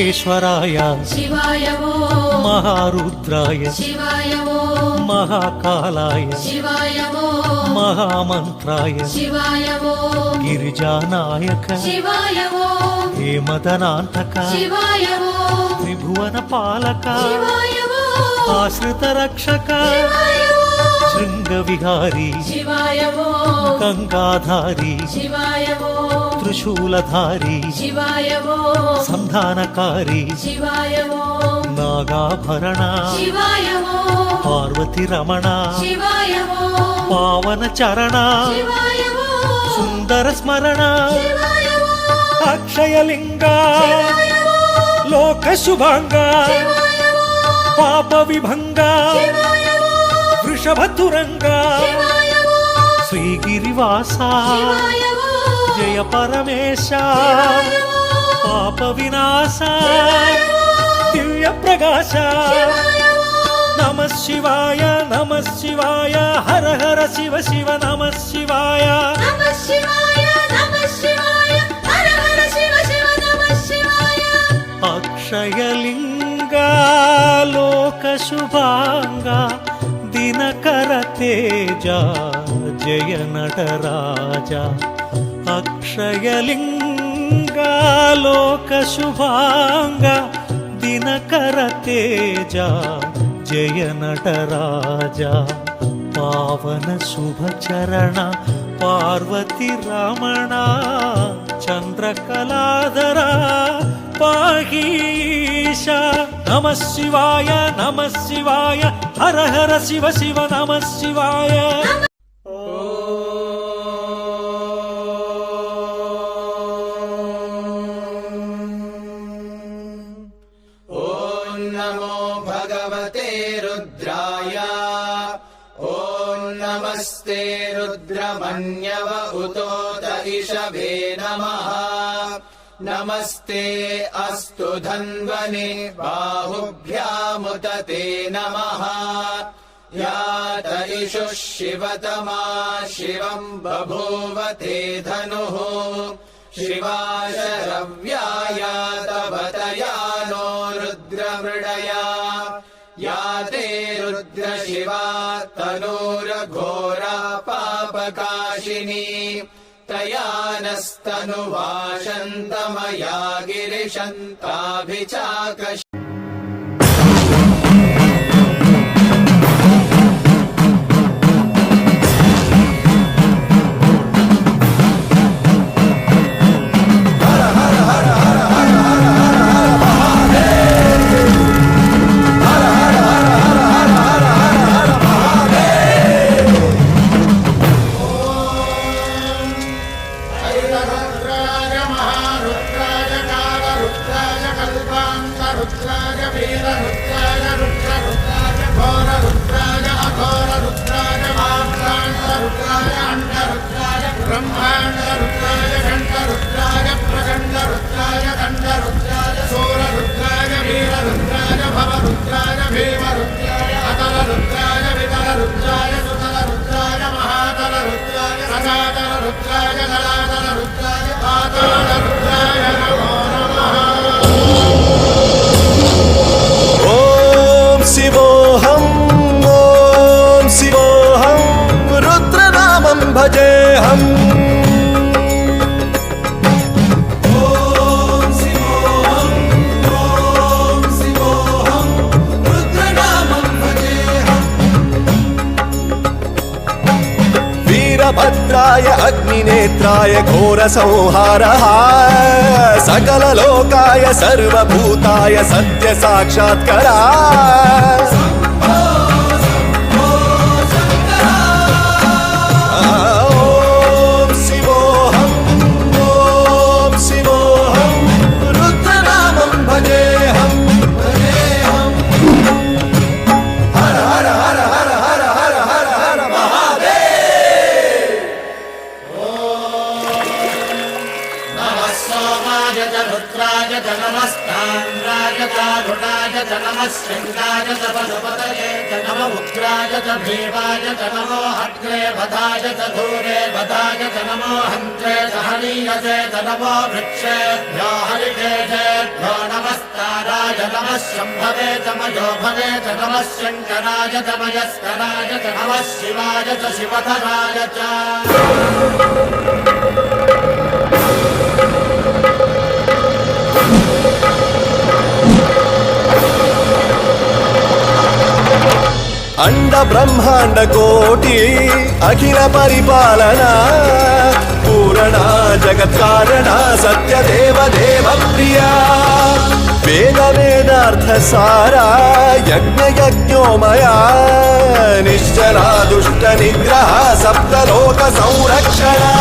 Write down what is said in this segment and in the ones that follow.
మహేశ్వరాయ శివాయ మహారుద్రాయ శివాయ మహాకాలాయ శివాయ మహామంత్రాయ శివాయ గిరిజానాయక శివాయ హేమదనాంతక శివాయ త్రిభువన పాలక శివాయ ఆశ్రిత రక్షక శృంగ విహారీ శివాయ గంగాధారీ శివాయ త్రిశూలధారీ శివాయ సంధానకారీ శివాయ నాగాభరణ శివాయ పార్వతి రమణ శివాయ పావన చరణ శివాయ సుందర స్మరణ శివాయ అక్షయలింగ లోక శుభాంగ పాప విభంగ వృషభతురంగ శ్రీగిరివాస జయ పరమేశ పాప వినాశ దివ్య ప్రకాశ నమః శివాయ నమః శివాయ హర హర శివ శివ నమః శివాయ నమః శివాయ నమః శివాయ హర హర శివ శివ నమః శివాయ అక్షయలింగ లోక శుభాంగ దినకర తేజ జయ నటరాజ అక్షయలింగ లోక శుభాంగ దినకర తేజ జయ నటరాజ పావన శుభచరణ పార్వతి రమణ చంద్రకళాధర పాహీశ నమః శివాయ నమః శివాయ హర హర శివ శివ నమః శివాయ ఓం నమో భగవతే రుద్రాయ ఓం నమస్తే రుద్రమన్యవ ఉతోత ఇషవే నమః నమస్తే అస్తు ధన్వనే బాహుభ్యాముత తే నమః యాత ఇషుః శివతమా శివం బభూవ తే ధనుః శివాశరవ్యాయా తవతయా నో రుద్రమృడయా యాతే రుద్రశివా తనూరఘోరా పాపకాశినీ తయా నస్తనువాశంతమయా గిరిశంతాభిచాకశ భజేహం వీరభద్రాయ అగ్నినేత్రాయ ఘోర సంహారః సకల లోకాయ సర్వభూతాయ సత్య సాక్షాత్కరా రుద్రాయ నమస్తాంద్రాయ తారుణాయ నమః शृङ्गाय च पशुपतये च नम उग्राय च भीमाय च नमो हग्रे वधाय च धूरे वधाय च नमो हन्त्रे च हनीयसे च नमो वृक्षेभ्यो हरिकेशेभ्यो नमस्काराय नमः शम्भवे च मयोभवे च नमः शङ्कराय च मयस्कराय च नमः शिवाय च शिवधराय च अंड ब्रह्मांड कोटि अखिल परिपालना पूरणा जगत्कारणा सत्य देव देव प्रिया वेद वेदार्थ सारा यज्ञ यज्ञोमया निश्चला दुष्ट निग्रह सप्तलोक संरक्षणा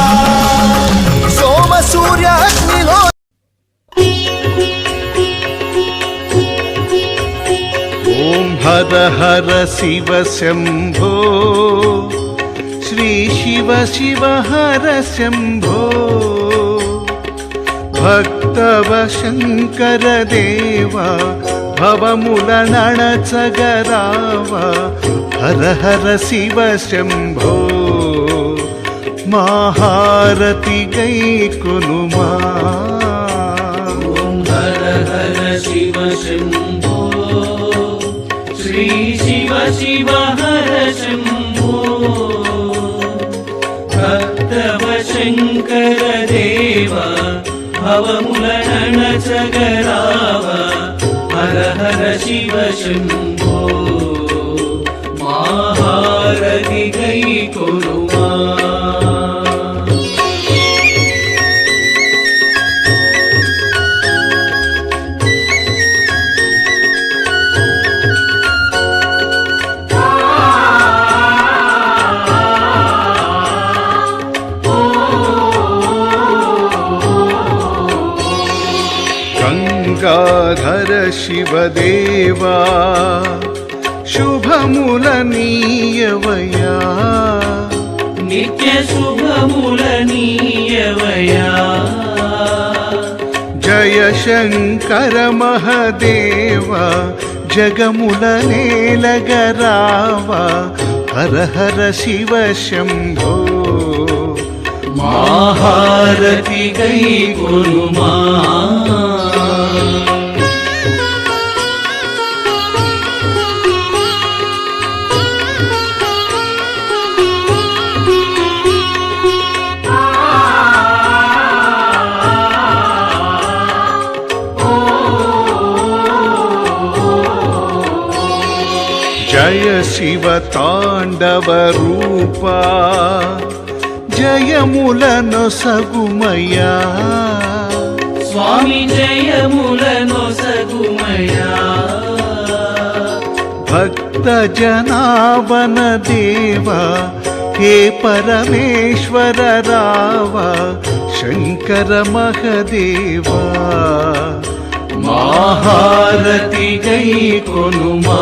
सोम सूर्य अग्निलो ॐ हर हर शिव शम्भो श्री शिव शिव हर शम्भो भक्तव शङ्कर देवा भवमुलनणचगरावा हर हर शिव शम्भो महारति गैकुनुमा हर हर शिव शम्भो श्री शिव शिव हर शम्भो भक्तव शङ्कर देवा भवमुलनणचगरावा हर हर शिव शम्भो महारति गैकुनुमा गंगाधर शिवदेवा शुभमुलनीयवया नित्य शुभमुलनीयवया जय शंकर महदेवा जगमुलनेलगरावा हर हर शिव शंभो महारति गैकुनुमा जय शिव तांडव रूपा जयमुलनొసగుమయా स्वामी जयमुलनొసగుమయా भक्त जनावन देवा हे परमेश्वर रावा शंकर महदेवा महारति गैकुनुमा